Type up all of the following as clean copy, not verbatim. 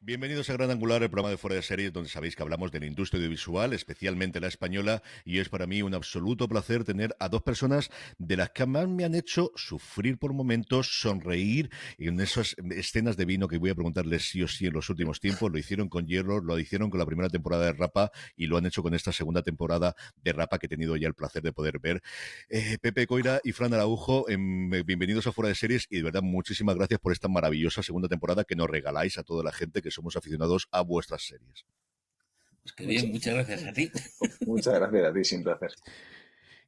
Bienvenidos a Gran Angular, el programa de Fuera de Series, donde sabéis que hablamos de la industria audiovisual, especialmente la española, y es para mí un absoluto placer tener a dos personas de las que más me han hecho sufrir por momentos, sonreír, y en esas escenas de vino que voy a preguntarles sí o sí en los últimos tiempos. Lo hicieron con Hierro, lo hicieron con la primera temporada de Rapa, y lo han hecho con esta segunda temporada de Rapa que he tenido ya el placer de poder ver. Pepe Coira y Fran Araujo, bienvenidos a Fuera de Series, y de verdad muchísimas gracias por esta maravillosa segunda temporada que nos regaláis a toda la gente que somos aficionados a vuestras series. Pues qué bien, muchas gracias a ti. Muchas gracias a ti, sin placer.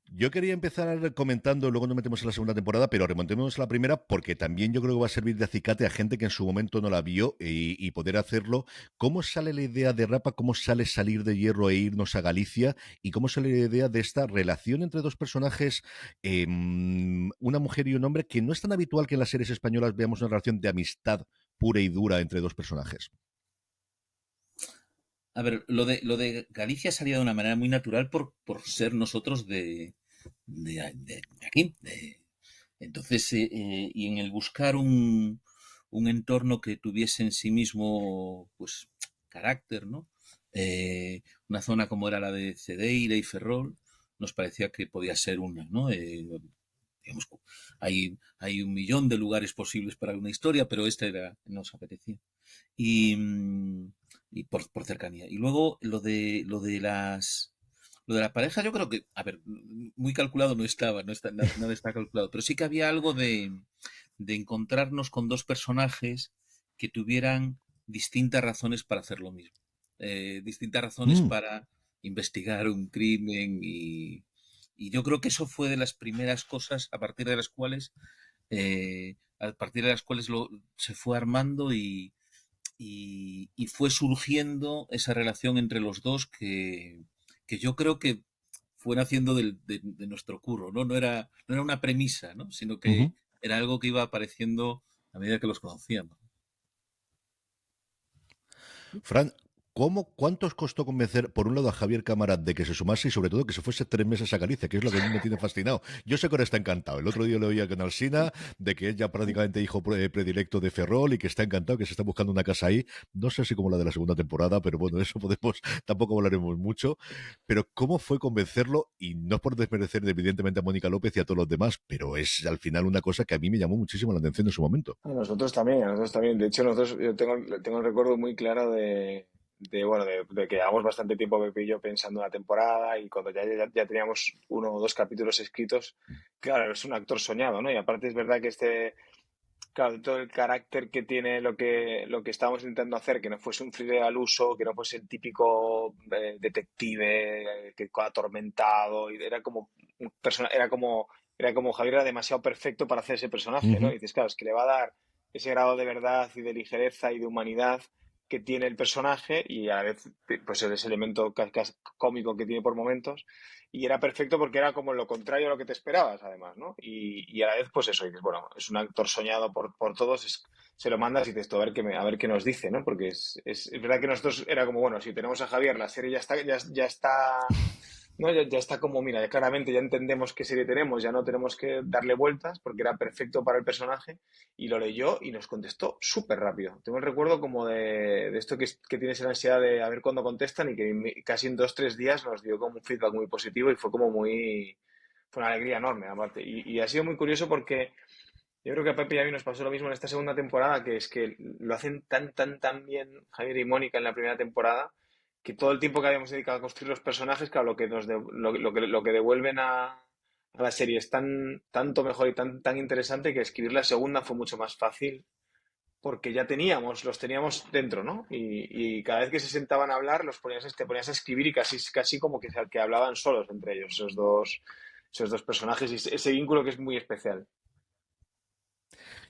Yo quería empezar comentando, luego nos metemos en la segunda temporada, pero remontémonos a la primera porque también yo creo que va a servir de acicate a gente que en su momento no la vio y poder hacerlo. ¿Cómo sale la idea de Rapa? ¿Cómo sale salir de Hierro e irnos a Galicia? ¿Y cómo sale la idea de esta relación entre dos personajes, una mujer y un hombre, que no es tan habitual que en las series españolas veamos una relación de amistad pura y dura entre dos personajes? A ver, lo de Galicia salía de una manera muy natural por ser nosotros de aquí. Entonces, y en el buscar un entorno que tuviese en sí mismo, pues, carácter, ¿no? Una zona como era la de Cedeira y Ferrol, nos parecía que podía ser una, ¿no? Digamos, hay un millón de lugares posibles para una historia, pero nos apetecía. Y, y por cercanía. Y luego lo de la pareja, yo creo que, a ver, muy calculado no estaba, nada está calculado, pero sí que había algo de encontrarnos con dos personajes que tuvieran distintas razones para hacer lo mismo. Distintas razones para investigar un crimen y yo creo que eso fue de las primeras cosas a partir de las cuales se fue armando y fue surgiendo esa relación entre los dos que yo creo que fue naciendo de nuestro curro, ¿no? No era una premisa, ¿no? Sino que era algo que iba apareciendo a medida que los conocíamos. Fran, ¿cuánto os costó convencer, por un lado, a Javier Cámara de que se sumase y, sobre todo, que se fuese 3 meses a Galicia, que es lo que a mí me tiene fascinado? Yo sé que ahora está encantado. El otro día le oía con Alsina de que es ya prácticamente hijo predilecto de Ferrol y que está encantado, que se está buscando una casa ahí. No sé si como la de la segunda temporada, pero bueno, eso podemos, tampoco hablaremos mucho. Pero ¿cómo fue convencerlo? Y no es por desmerecer, evidentemente, a Mónica López y a todos los demás, pero es al final una cosa que a mí me llamó muchísimo la atención en su momento. A nosotros también, a nosotros también. De hecho, nosotros, yo tengo un recuerdo muy claro bueno, de que llevamos bastante tiempo Pepe y yo pensando en la temporada y cuando ya teníamos 1 o 2 capítulos escritos, claro, es un actor soñado, ¿no? Y aparte es verdad que claro, todo el carácter que tiene lo que estábamos intentando hacer, que no fuese un thriller al uso, que no fuese el típico detective que atormentado, y era como un era como Javier era demasiado perfecto para hacer ese personaje, ¿no? Y dices, claro, es que le va a dar ese grado de verdad y de ligereza y de humanidad que tiene el personaje y a la vez pues ese elemento cómico que tiene por momentos y era perfecto porque era como lo contrario a lo que te esperabas, además, ¿no? Y a la vez, pues eso, y dices, bueno, es un actor soñado por todos, se lo mandas y dices, tú, a ver qué nos dice, ¿no? Porque es verdad que nosotros era como, bueno, si tenemos a Javier, la serie ya está, ¿no? Ya está como, mira, claramente ya entendemos qué serie tenemos, ya no tenemos que darle vueltas porque era perfecto para el personaje y lo leyó y nos contestó súper rápido. Tengo el recuerdo como de esto que tienes la ansiedad de a ver cuándo contestan y que casi en 2 o 3 días nos dio como un feedback muy positivo y fue una alegría enorme aparte. Y ha sido muy curioso porque yo creo que a Pepe y a mí nos pasó lo mismo en esta segunda temporada, que es que lo hacen tan bien Javier y Mónica en la primera temporada, que todo el tiempo que habíamos dedicado a construir los personajes, claro, lo que devuelven a la serie es tanto mejor y tan interesante que escribir la segunda fue mucho más fácil porque ya los teníamos dentro, ¿no? Y cada vez que se sentaban a hablar, te ponías a escribir y casi como que hablaban solos entre ellos, esos dos personajes y ese vínculo que es muy especial.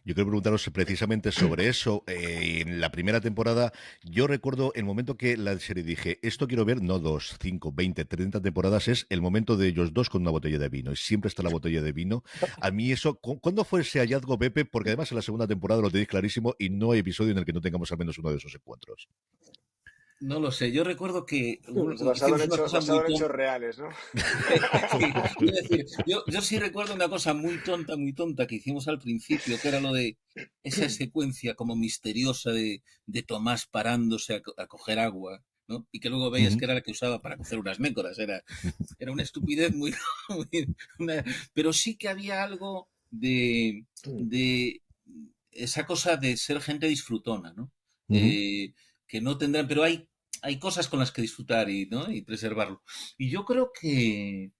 Yo quiero preguntaros precisamente sobre eso. En la primera temporada, yo recuerdo el momento que la serie dije, esto quiero ver, no 2, 5, 20, 30 temporadas, es el momento de ellos dos con una botella de vino. Y siempre está la botella de vino. A mí eso, ¿cuándo fue ese hallazgo, Pepe? Porque además en la segunda temporada lo tenéis clarísimo y no hay episodio en el que no tengamos al menos uno de esos encuentros. No lo sé, yo recuerdo que Es hicimos una cosa muy basado en hechos tonta. reales, ¿no? Sí, quiero decir, yo sí recuerdo una cosa muy tonta que hicimos al principio, que era lo de esa secuencia como misteriosa de Tomás parándose a coger agua, ¿no? Y que luego veías que era la que usaba para cocer unas nécoras. Era una estupidez muy... pero sí que había algo de esa cosa de ser gente disfrutona, ¿no? Que no tendrán, pero hay cosas con las que disfrutar y, ¿no? Y preservarlo. Y yo creo que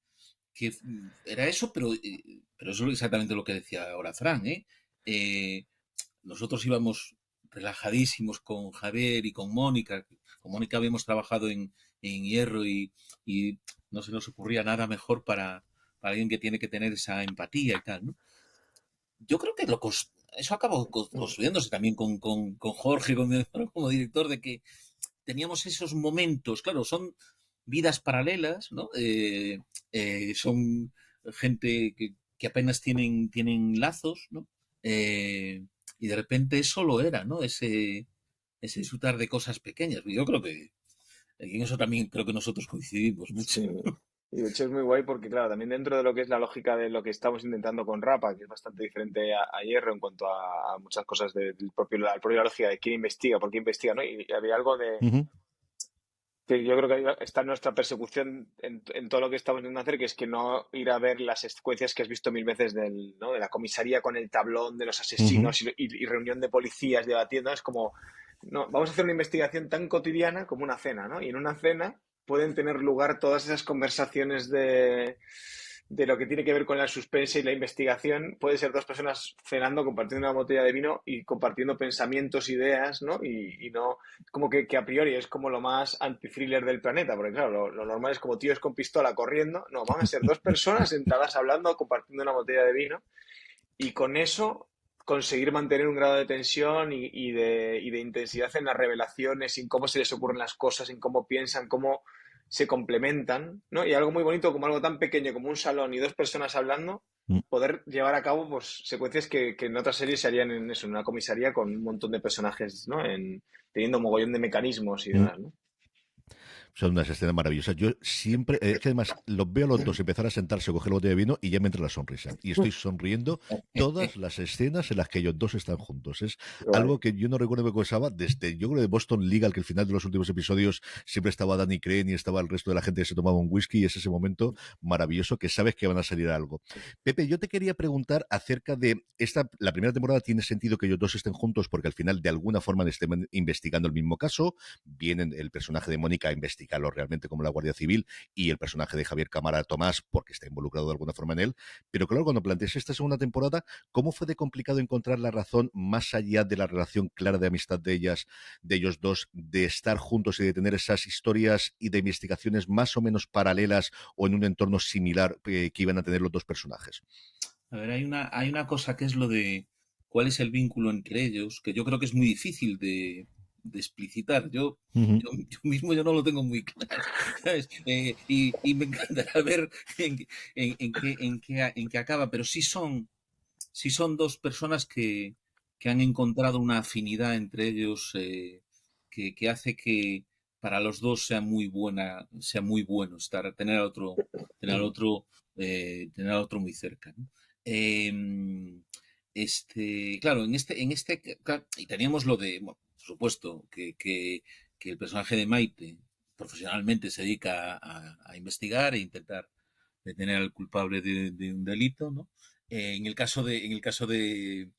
era eso, pero eso es exactamente lo que decía ahora Fran, ¿eh? Eh, Nosotros íbamos relajadísimos con Javier y con Mónica. Con Mónica habíamos trabajado en Hierro y no se nos ocurría nada mejor para alguien que tiene que tener esa empatía y tal, ¿no? Yo creo que eso acabó construyéndose también con Jorge, como director, de que teníamos esos momentos, claro, son vidas paralelas, ¿no? Son gente que apenas tienen lazos, ¿no? Y de repente eso lo era, ¿no? Ese disfrutar de cosas pequeñas. Yo creo que en eso también creo que nosotros coincidimos mucho. Sí. Y de hecho es muy guay porque, claro, también dentro de lo que es la lógica de lo que estamos intentando con Rapa, que es bastante diferente a Hierro en cuanto a muchas cosas la propia lógica de quién investiga, por qué investiga, ¿no? Y había algo de que yo creo que ahí está nuestra persecución en todo lo que estamos intentando hacer, que es que no ir a ver las secuencias que has visto mil veces ¿no? de la comisaría con el tablón de los asesinos y reunión de policías debatiendo. Es como, no, vamos a hacer una investigación tan cotidiana como una cena, ¿no? Y en una cena pueden tener lugar todas esas conversaciones de lo que tiene que ver con la suspense y la investigación. Puede ser dos personas cenando, compartiendo una botella de vino y compartiendo pensamientos, ideas, ¿no? Y no, como que a priori es como lo más anti-thriller del planeta, porque claro, lo normal es como tíos con pistola corriendo. No, van a ser dos personas sentadas hablando, compartiendo una botella de vino y con eso conseguir mantener un grado de tensión y de intensidad en las revelaciones, en cómo se les ocurren las cosas, en cómo piensan, cómo se complementan, ¿no? Y algo muy bonito como algo tan pequeño como un salón y dos personas hablando, poder llevar a cabo pues, secuencias que en otras series se harían en eso, en una comisaría con un montón de personajes, ¿no? Teniendo un mogollón de mecanismos y demás, ¿no? Son unas escenas maravillosas. Yo siempre, es que además los veo a los dos empezar a sentarse, coger el bote de vino y ya me entra la sonrisa. Y estoy sonriendo todas las escenas en las que ellos dos están juntos. Es Guay. algo que yo no recuerdo que pasaba desde, yo creo, de Boston Legal, que al final de los últimos episodios siempre estaba Danny Crane y estaba el resto de la gente que se tomaba un whisky y es ese momento maravilloso que sabes que van a salir algo. Pepe, yo te quería preguntar acerca de la primera temporada tiene sentido que ellos dos estén juntos porque al final de alguna forma estén investigando el mismo caso, vienen el personaje de Mónica a investigarlo realmente como la Guardia Civil y el personaje de Javier Cámara Tomás porque está involucrado de alguna forma en él, pero claro, cuando planteas esta segunda temporada, ¿cómo fue de complicado encontrar la razón más allá de la relación clara de amistad de ellos dos, de estar juntos y de tener esas historias y de investigaciones más o menos paralelas o en un entorno similar que iban a tener los dos personajes? A ver, hay una cosa que es lo de cuál es el vínculo entre ellos, que yo creo que es muy difícil de explicitar. Yo mismo yo no lo tengo muy claro, ¿sabes? Y me encantará ver en qué acaba, pero sí son dos personas que han encontrado una afinidad entre ellos que hace que para los dos sea muy bueno tener al otro, tener al otro muy cerca, ¿no? Em, claro, y teníamos lo de, bueno, por supuesto, que el personaje de Maite profesionalmente se dedica a investigar e intentar detener al culpable de un delito, ¿no? En el caso de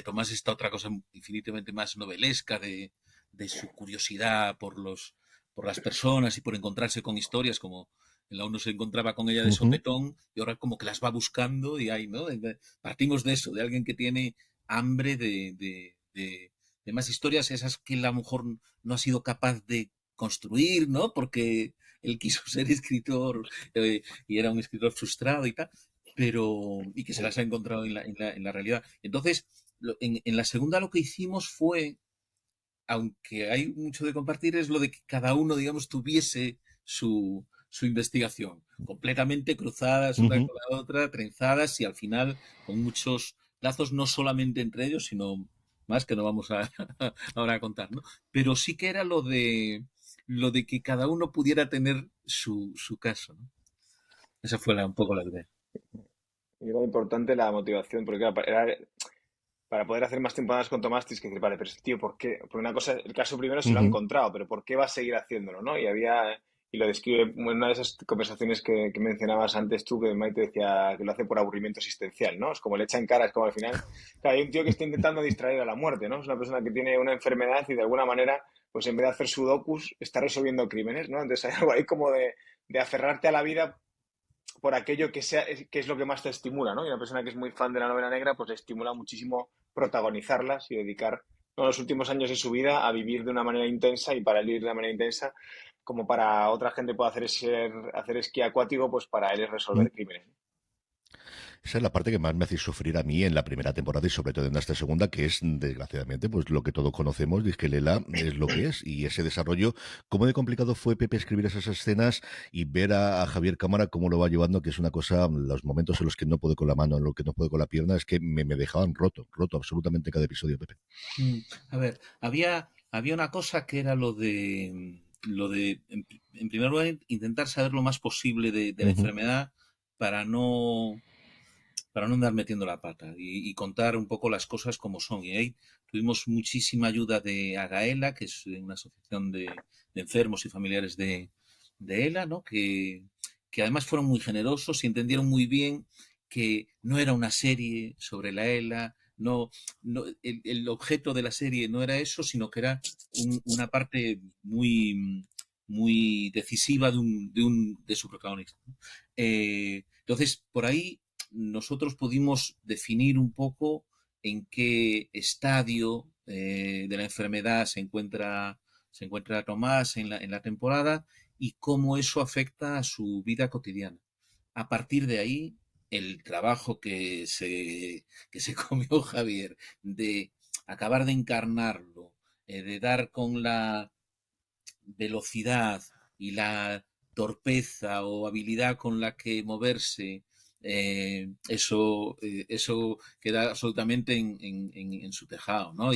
Tomás está otra cosa infinitamente más novelesca de su curiosidad por las personas y por encontrarse con historias como en la uno se encontraba con ella de sopetón y ahora como que las va buscando y ahí, ¿no? Partimos de eso, de alguien que tiene hambre de más historias, esas que él a lo mejor no ha sido capaz de construir, ¿no? Porque él quiso ser escritor y era un escritor frustrado y tal, y que se las ha encontrado en la realidad. Entonces, en la segunda lo que hicimos fue, aunque hay mucho de compartir, es lo de que cada uno, digamos, tuviese su investigación, completamente cruzadas una con la otra, trenzadas y al final con muchos lazos, no solamente entre ellos, sino más que no vamos a ahora a contar, ¿no? Pero sí que era lo de que cada uno pudiera tener su caso, ¿no? Esa fue un poco la idea. Y algo importante la motivación, porque claro, para poder hacer más temporadas con Tomás tienes que decir, vale, pero tío, ¿por qué? Porque una cosa, el caso primero se lo ha Ujú. encontrado, pero ¿por qué va a seguir haciéndolo, no? Y lo describe en una de esas conversaciones que mencionabas antes tú, que Maite decía que lo hace por aburrimiento existencial, ¿no? Es como le echan cara, es como al final, claro, hay un tío que está intentando distraer a la muerte, ¿no? Es una persona que tiene una enfermedad y de alguna manera, pues en vez de hacer sudokus, está resolviendo crímenes, ¿no? Entonces hay algo ahí como de aferrarte a la vida por aquello que sea, que es lo que más te estimula, ¿no? Y una persona que es muy fan de la novela negra, pues le estimula muchísimo protagonizarlas y dedicar los últimos años de su vida a vivir de una manera intensa y para él vivir de una manera intensa, como para otra gente puede hacer esquí acuático, pues para él es resolver crímenes. Esa es la parte que más me hace sufrir a mí en la primera temporada y sobre todo en esta segunda, que es, desgraciadamente, pues lo que todos conocemos, y es que Lela es lo que es. Y ese desarrollo, cómo de complicado fue Pepe escribir esas escenas y ver a Javier Cámara cómo lo va llevando, que es una cosa, los momentos en los que no puede con la mano, en los que no puede con la pierna, es que me dejaban roto absolutamente cada episodio, Pepe. A ver, había una cosa que era lo de en primer lugar, intentar saber lo más posible de la Ujú. enfermedad para no, para no andar metiendo la pata y contar un poco las cosas como son. Y ahí tuvimos muchísima ayuda de Agaela, que es una asociación de enfermos y familiares de ELA, ¿no? Que además fueron muy generosos y entendieron muy bien que no era una serie sobre la ELA, no, el objeto de la serie no era eso, sino que era una parte muy decisiva de su protagonista, ¿no? Entonces, por ahí nosotros pudimos definir un poco en qué estadio de la enfermedad se encuentra Tomás en la temporada y cómo eso afecta a su vida cotidiana. A partir de ahí, el trabajo que se comió Javier de acabar de encarnarlo, de dar con la velocidad y la torpeza o habilidad con la que moverse, eso queda absolutamente en su tejado, ¿no?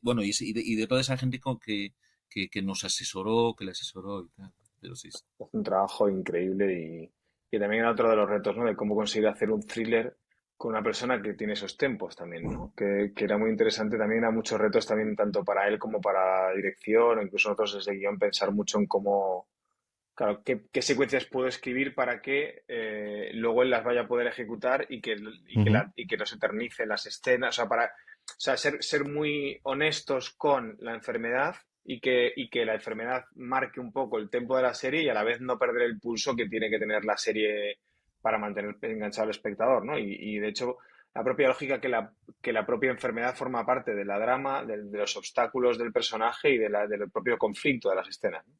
Bueno, y de toda esa gente que nos asesoró, que le asesoró y tal. Pero sí, sí. Hace un trabajo increíble y también era otro de los retos, ¿no? De cómo conseguir hacer un thriller con una persona que tiene esos tempos también, ¿no? Que era muy interesante también, a muchos retos también, tanto para él como para la dirección, o incluso nosotros desde guión pensar mucho en cómo, claro, qué secuencias puedo escribir para que luego él las vaya a poder ejecutar Ujú. y que nos eternice las escenas, o sea, ser muy honestos con la enfermedad y que la enfermedad marque un poco el tempo de la serie y a la vez no perder el pulso que tiene que tener la serie para mantener enganchado al espectador, ¿no? Y de hecho, la propia lógica que la propia enfermedad forma parte de la drama, de los obstáculos del personaje y del propio conflicto de las escenas, ¿no?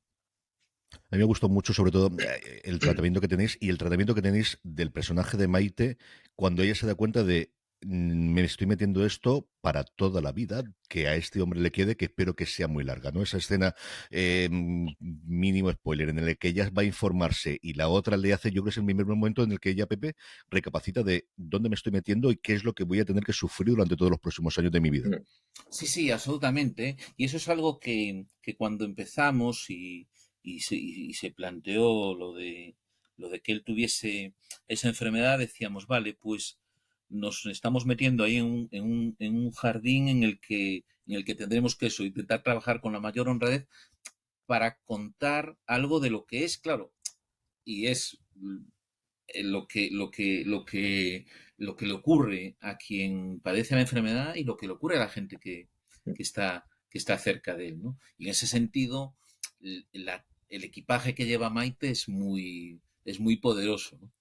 A mí me gustó mucho, sobre todo, el tratamiento que tenéis y el tratamiento que tenéis del personaje de Maite cuando ella se da cuenta de me estoy metiendo esto para toda la vida, que a este hombre le quede, que espero que sea muy larga, ¿no? Esa escena, mínimo spoiler, en el que ella va a informarse y la otra le hace, yo creo que es el primer momento en el que ella, Pepe, recapacita de dónde me estoy metiendo y qué es lo que voy a tener que sufrir durante todos los próximos años de mi vida. Mm. Sí, sí, absolutamente. Y eso es algo que cuando empezamos y se planteó lo de que él tuviese esa enfermedad, decíamos, vale, pues nos estamos metiendo ahí en un jardín en el que tendremos que eso, intentar trabajar con la mayor honradez para contar algo de lo que es, claro, y es lo que le ocurre a quien padece la enfermedad y lo que le ocurre a la gente que está cerca de él, ¿no? Y en ese sentido, el equipaje que lleva Maite es muy poderoso, ¿no?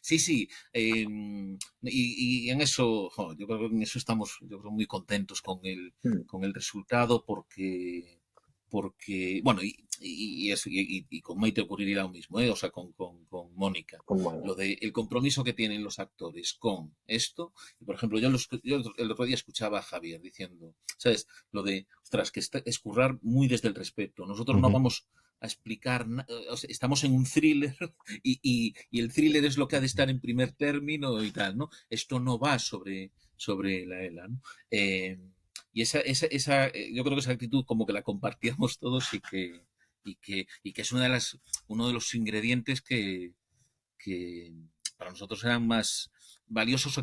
Sí, sí, y en eso, yo creo que en eso estamos, yo creo, muy contentos con el, Mm. con el resultado porque bueno, y con Maite ocurriría lo mismo, ¿eh? O sea, con Mónica. Como, Lo de el compromiso que tienen los actores con esto. Y por ejemplo, yo el otro día escuchaba a Javier diciendo, ¿sabes? Lo de, ostras, que es currar muy desde el respeto. Nosotros no Ujú. vamos a explicar, o sea, estamos en un thriller y el thriller es lo que ha de estar en primer término y tal, ¿no? Esto no va sobre la ELA, ¿no? Y yo creo que esa actitud como que la compartíamos todos y que es uno de los ingredientes que para nosotros eran más valiosos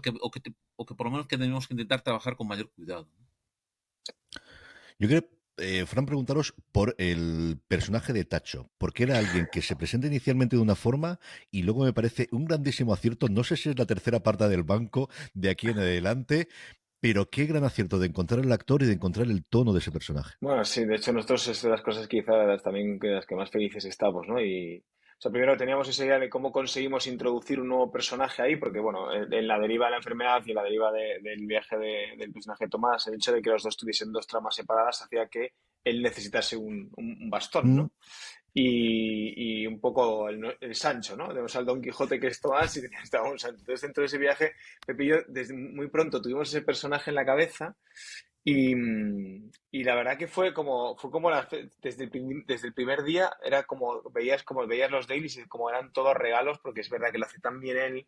o que por lo menos que tenemos que intentar trabajar con mayor cuidado. Yo creo, Fran, preguntaros por el personaje de Tacho, porque era alguien que se presenta inicialmente de una forma y luego me parece un grandísimo acierto. No sé si es la tercera parte del banco de aquí en adelante, pero qué gran acierto de encontrar el actor y de encontrar el tono de ese personaje. Bueno, sí, de hecho nosotros es de las cosas quizás también que las que más felices estamos, ¿no? Y, o sea, primero teníamos esa idea de cómo conseguimos introducir un nuevo personaje ahí, porque bueno, en la deriva de la enfermedad y en la deriva del viaje del personaje de Tomás, el hecho de que los dos tuviesen dos tramas separadas hacía que él necesitase un bastón, Mm. ¿no? Y un poco el Sancho, ¿no? Tenemos al Don Quijote que es Tomás y necesitamos un Sancho. Entonces, dentro de ese viaje, Pepe y yo, desde muy pronto tuvimos ese personaje en la cabeza y, y la verdad que desde el primer día era como veías los dailies y como eran todos regalos, porque es verdad que lo hace tan bien él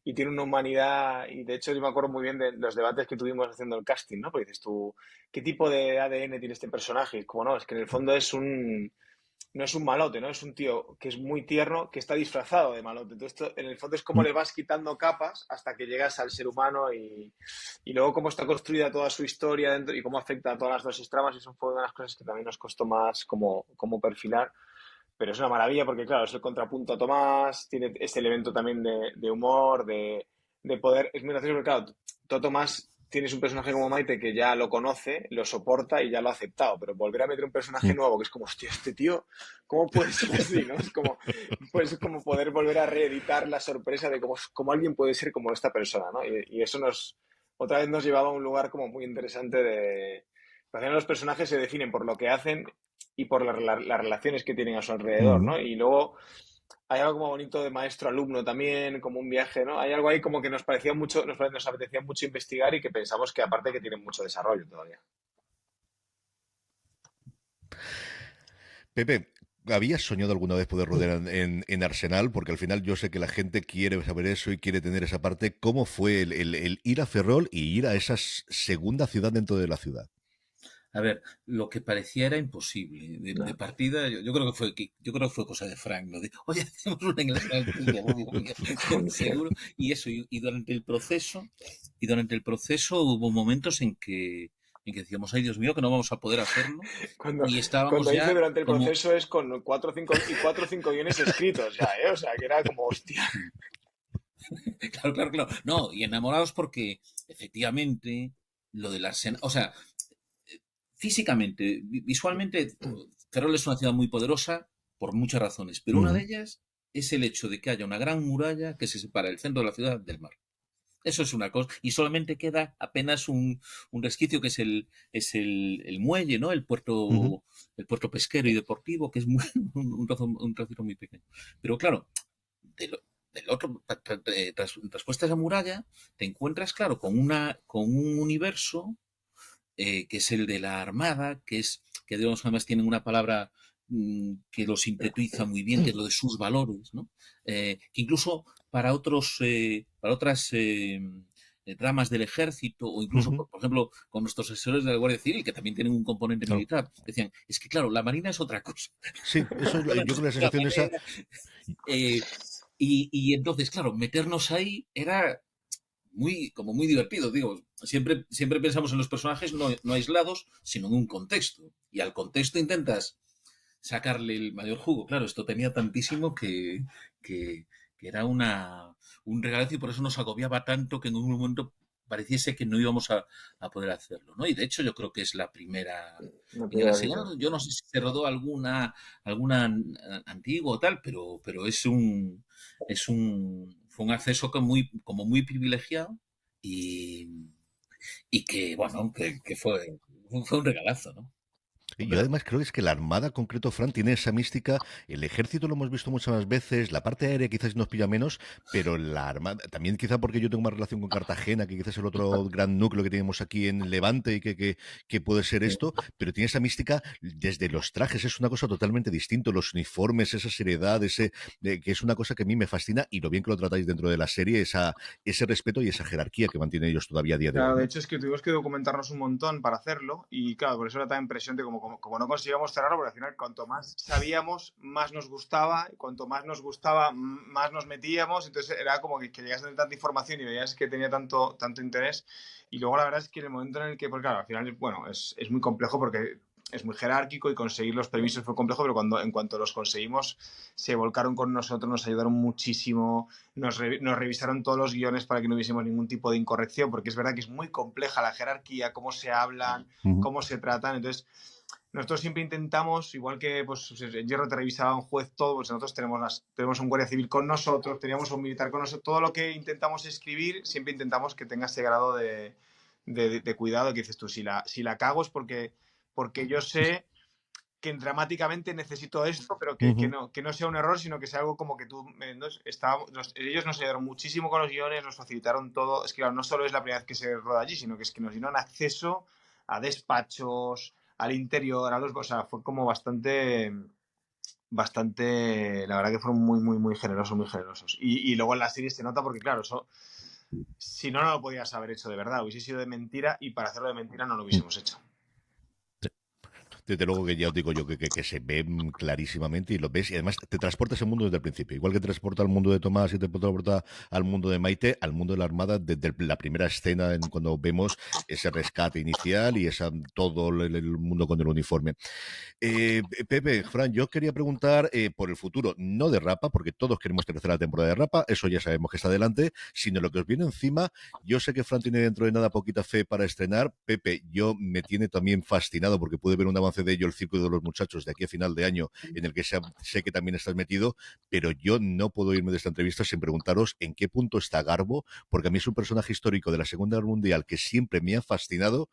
y tiene una humanidad, y de hecho yo me acuerdo muy bien de los debates que tuvimos haciendo el casting, ¿no? Porque dices tú, ¿qué tipo de ADN tiene este personaje? Y como no, es que en el fondo no es un malote, ¿no? Es un tío que es muy tierno, que está disfrazado de malote. Entonces, esto, en el fondo es como le vas quitando capas hasta que llegas al ser humano y luego cómo está construida toda su historia dentro y cómo afecta a todas las dos tramas. Eso fue una de las cosas que también nos costó más como perfilar. Pero es una maravilla porque, claro, es el contrapunto a Tomás, tiene ese elemento también de humor, de poder. Es muy gracioso porque, claro, tú a Tomás tienes un personaje como Maite que ya lo conoce, lo soporta y ya lo ha aceptado, pero volver a meter un personaje nuevo que es como, hostia, este tío, ¿cómo puede ser así? ¿No? Es como, pues, como poder volver a reeditar la sorpresa de cómo alguien puede ser como esta persona, ¿no? Y eso otra vez nos llevaba a un lugar como muy interesante de. Al final los personajes se definen por lo que hacen y por las relaciones que tienen a su alrededor, ¿no? Y luego hay algo como bonito de maestro-alumno también, como un viaje, ¿no? Hay algo ahí como que nos parecía mucho, nos apetecía mucho investigar y que pensamos que aparte que tiene mucho desarrollo todavía. Pepe, ¿habías soñado alguna vez poder rodear en Arsenal? Porque al final yo sé que la gente quiere saber eso y quiere tener esa parte. ¿Cómo fue el ir a Ferrol y ir a esa segunda ciudad dentro de la ciudad? A ver, lo que parecía era imposible. De partida, yo creo que fue cosa de Frank, ¿no? Oye, hacemos una en el seguro. Y eso, y durante el proceso hubo momentos en que decíamos, ay Dios mío, que no vamos a poder hacerlo. Y estábamos Cuando dice ya durante el como, proceso es con 4 o 5 guiones escritos ya, ¿eh? O sea, que era como, hostia. claro. No, y enamorados porque efectivamente lo del Arsenal, o sea, físicamente, visualmente, Ferrol es una ciudad muy poderosa por muchas razones, pero una de ellas es el hecho de que haya una gran muralla que se separa el centro de la ciudad del mar. Eso es una cosa. Y solamente queda apenas un resquicio que es el muelle, ¿no? El puerto pesquero y deportivo, que es un trocito muy pequeño. Pero claro, del otro, tras esa muralla, te encuentras, claro, con un universo que es el de la Armada, que digamos, además tienen una palabra que lo sintetiza muy bien, que es lo de sus valores, ¿no? Que incluso para otras ramas del ejército, o incluso, por ejemplo, con nuestros asesores de la Guardia Civil, que también tienen un componente militar, decían, es que claro, la Marina es otra cosa. Sí, eso es, yo creo que la sensación esa. Y entonces, claro, meternos ahí era como muy divertido, digo. Siempre pensamos en los personajes no aislados, sino en un contexto. Y al contexto intentas sacarle el mayor jugo. Claro, esto tenía tantísimo que era un regalazo y por eso nos agobiaba tanto que en un momento pareciese que no íbamos a poder hacerlo, ¿no? Y de hecho yo creo que es la primera señal. Yo no sé si se rodó alguna antigua o tal, pero fue un acceso como muy privilegiado y que, bueno, que fue un regalazo, ¿no? Y yo además creo que es que la Armada, concreto, Fran, tiene esa mística. El ejército lo hemos visto muchas más veces, la parte aérea quizás nos pilla menos, pero la Armada, también quizá porque yo tengo más relación con Cartagena, que quizás es el otro gran núcleo que tenemos aquí en Levante y que puede ser esto, pero tiene esa mística desde los trajes, es una cosa totalmente distinta, los uniformes, esa seriedad, que es una cosa que a mí me fascina y lo bien que lo tratáis dentro de la serie, ese respeto y esa jerarquía que mantienen ellos todavía a día de hoy. Claro, de hecho es que tuvimos que documentarnos un montón para hacerlo y claro, por eso era tan impresionante como como no conseguíamos cerrarlo, porque al final cuanto más sabíamos, más nos gustaba, y cuanto más nos gustaba, más nos metíamos, entonces era como que llegas a tener tanta información y veías que tenía tanto interés, y luego la verdad es que en el momento en el que, porque claro, al final, bueno, es muy complejo porque es muy jerárquico y conseguir los permisos fue complejo, pero en cuanto los conseguimos, se volcaron con nosotros, nos ayudaron muchísimo, nos revisaron todos los guiones para que no hubiésemos ningún tipo de incorrección, porque es verdad que es muy compleja la jerarquía, cómo se hablan, cómo se tratan. Entonces, nosotros siempre intentamos, igual que pues, en Hierro te revisaba un juez todo, pues nosotros tenemos un guardia civil con nosotros, teníamos un militar con nosotros. Todo lo que intentamos escribir, siempre intentamos que tenga ese grado de cuidado que dices tú. Si la cago es porque yo sé que dramáticamente necesito esto, pero que no sea un error, sino que sea algo como que tú... ellos nos ayudaron muchísimo con los guiones, nos facilitaron todo. Es que claro, no solo es la primera vez que se roda allí, sino que es que nos dieron acceso a despachos, al interior, o sea, fue como bastante, la verdad que fueron muy, muy, muy generosos, muy generosos. Y luego en la serie se nota porque, claro, eso, si no, no lo podías haber hecho de verdad, hubiese sido de mentira y para hacerlo de mentira no lo hubiésemos hecho. Desde luego que ya os digo yo que se ve clarísimamente y lo ves y además te transporta ese mundo desde el principio. Igual que te transporta al mundo de Tomás y te transporta al mundo de Maite, al mundo de la Armada desde la primera escena cuando vemos ese rescate inicial y todo el mundo con el uniforme. Pepe, Fran, yo quería preguntar por el futuro, no de Rapa, porque todos queremos tercera temporada de Rapa, eso ya sabemos que está adelante, sino lo que os viene encima. Yo sé que Fran tiene dentro de nada poquita fe para estrenar. Pepe, yo me tiene también fascinado porque pude ver un avance de ello, el Círculo de los Muchachos, de aquí a final de año, en el que sé que también estás metido, pero yo no puedo irme de esta entrevista sin preguntaros en qué punto está Garbo, porque a mí es un personaje histórico de la Segunda Guerra Mundial que siempre me ha fascinado.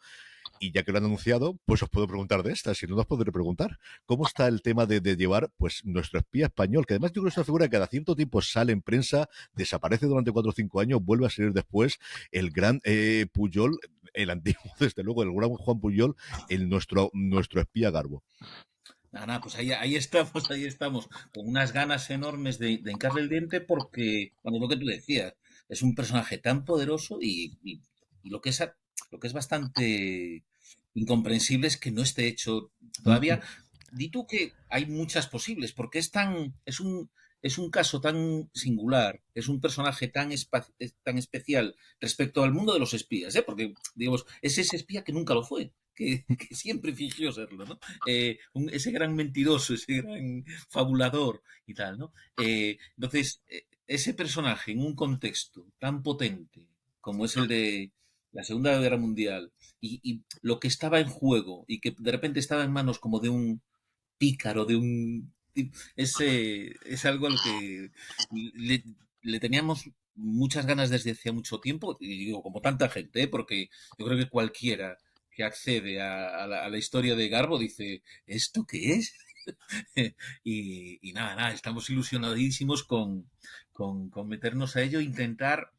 Y ya que lo han anunciado, pues os puedo preguntar de esta, si no, os podré preguntar. ¿Cómo está el tema de llevar pues nuestro espía español? Que además yo creo que es una figura que cada cierto tiempo sale en prensa, desaparece durante 4 o 5 años, vuelve a salir después. El gran Puyol, el antiguo, desde luego, el gran Juan Puyol, nuestro espía Garbo. Nada, pues ahí estamos, con unas ganas enormes de hincarle el diente porque, bueno, lo que tú decías, es un personaje tan poderoso y lo que es bastante incomprensible es que no esté hecho todavía. Di tú que hay muchas posibles, porque es un caso tan singular, es un personaje tan especial respecto al mundo de los espías, ¿eh? Porque, digamos, es ese espía que nunca lo fue. Que siempre fingió serlo, ¿no? Ese gran mentiroso, ese gran fabulador y tal, ¿no? Entonces, ese personaje en un contexto tan potente como es el de la Segunda Guerra Mundial y lo que estaba en juego y que de repente estaba en manos como de un pícaro, de un... Es algo a lo que le teníamos muchas ganas desde hacía mucho tiempo, y digo, como tanta gente, ¿eh? Porque yo creo que cualquiera que accede a la historia de Garbo dice, ¿esto qué es? Y nada, estamos ilusionadísimos con meternos a ello e intentar,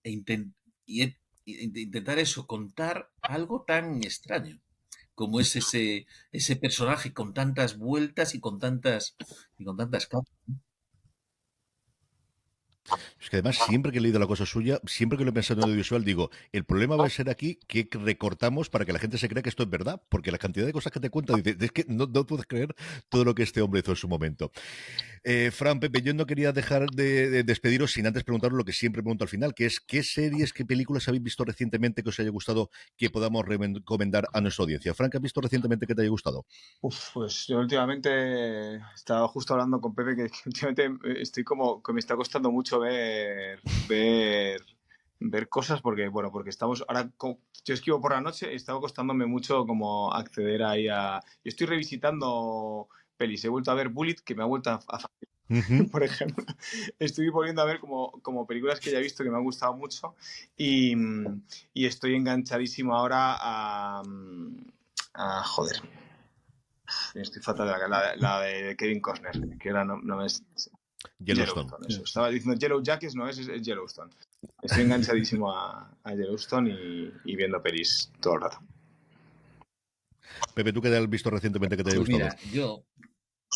e inten- y e- intentar eso, contar algo tan extraño como es ese personaje con tantas vueltas y con tantas capas. Es que además, siempre que he leído la cosa suya, siempre que lo he pensado en audiovisual, digo, el problema va a ser aquí que recortamos para que la gente se crea que esto es verdad, porque la cantidad de cosas que te cuenta, dices, es que no puedes creer todo lo que este hombre hizo en su momento. Fran, Pepe, yo no quería dejar de despediros sin antes preguntaros lo que siempre pregunto al final, que es ¿qué series, qué películas habéis visto recientemente que os haya gustado que podamos recomendar a nuestra audiencia? Fran, ¿qué has visto recientemente que te haya gustado? Pues yo últimamente estaba justo hablando con Pepe que últimamente estoy como que me está costando mucho ver cosas porque estamos ahora yo escribo por la noche y estaba costándome mucho como acceder ahí a yo estoy revisitando pelis, he vuelto a ver Bullet que me ha vuelto por ejemplo, estoy volviendo a ver como películas que ya he visto que me han gustado mucho y, y estoy enganchadísimo ahora joder, estoy fatal de la de Kevin Costner, que era no es Yellowstone. Yellowstone, eso. Estaba diciendo Yellow Jackets, no es Yellowstone. Estoy enganchadísimo a Yellowstone y viendo pelis todo el rato. Pepe, ¿tú qué has visto recientemente que te haya Pues gustado? mira, yo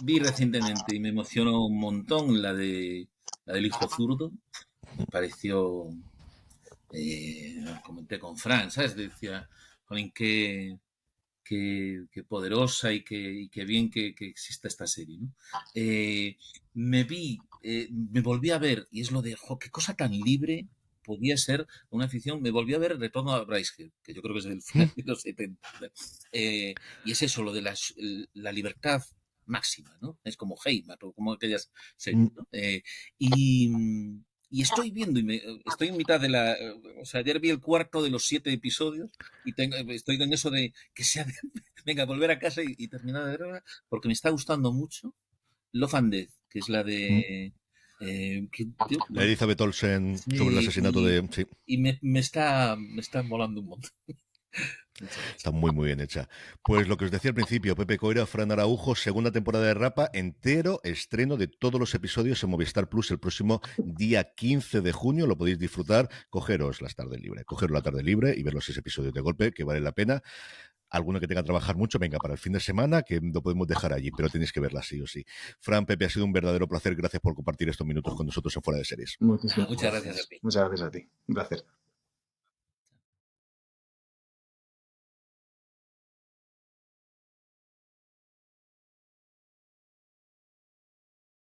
vi recientemente y me emocionó un montón la del hijo zurdo. Me pareció, comenté con Fran, ¿sabes? Decía, jolín, que poderosa y que bien que exista esta serie, ¿no? Me volví a ver, y es lo de, qué cosa tan libre podía ser una ficción. Me volví a ver Retorno a Brideshead, que yo creo que es del final de los 70. Y es eso, lo de la libertad máxima, ¿no? Es como Heimat o como aquellas series, ¿no? Y estoy viendo, estoy en mitad de o sea, ayer vi el cuarto de los 7 episodios y estoy en eso de que sea, venga, volver a casa y terminar de verla, porque me está gustando mucho Love and Death, que es la de... bueno, Elizabeth Olsen sobre el sí, asesinato de... Sí. y me está molando un montón. Está muy, muy bien hecha. Pues lo que os decía al principio, Pepe Coira, Fran Araujo, segunda temporada de Rapa, entero estreno de todos los episodios en Movistar Plus el próximo día 15 de junio. Lo podéis disfrutar. Cogeros las tardes libres, cogeros la tarde libre y ver los 6 episodios de golpe, que vale la pena. Alguno que tenga que trabajar mucho, venga, para el fin de semana, que lo podemos dejar allí, pero tenéis que verla sí o sí. Fran, Pepe, ha sido un verdadero placer. Gracias por compartir estos minutos con nosotros en Fuera de Series. Muchísimas Muchas gracias a gracias. ti. Muchas gracias a ti. Un placer.